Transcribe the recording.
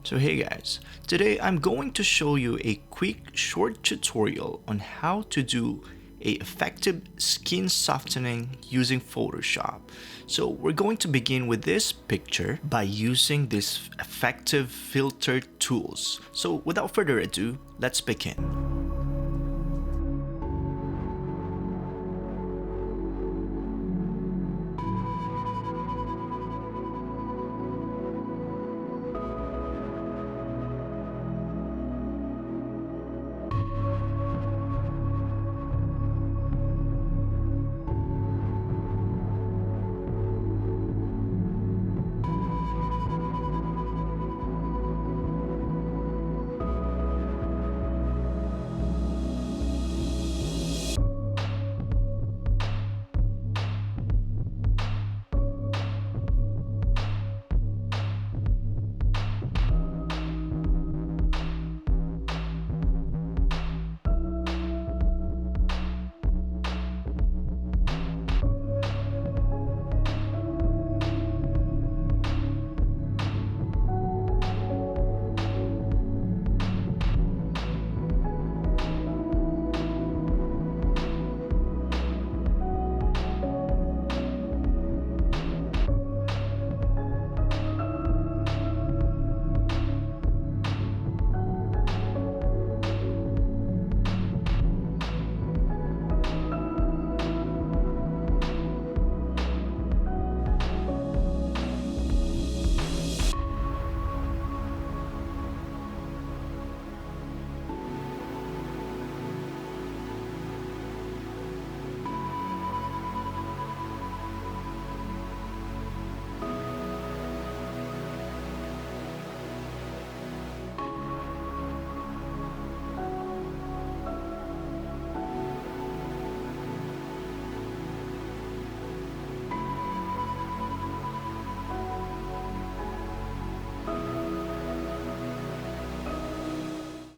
So hey guys, today I'm going to show you a quick short tutorial on how to do a effective skin softening using Photoshop. So we're going to begin with this picture by using these effective filter tools. So without further ado, let's begin.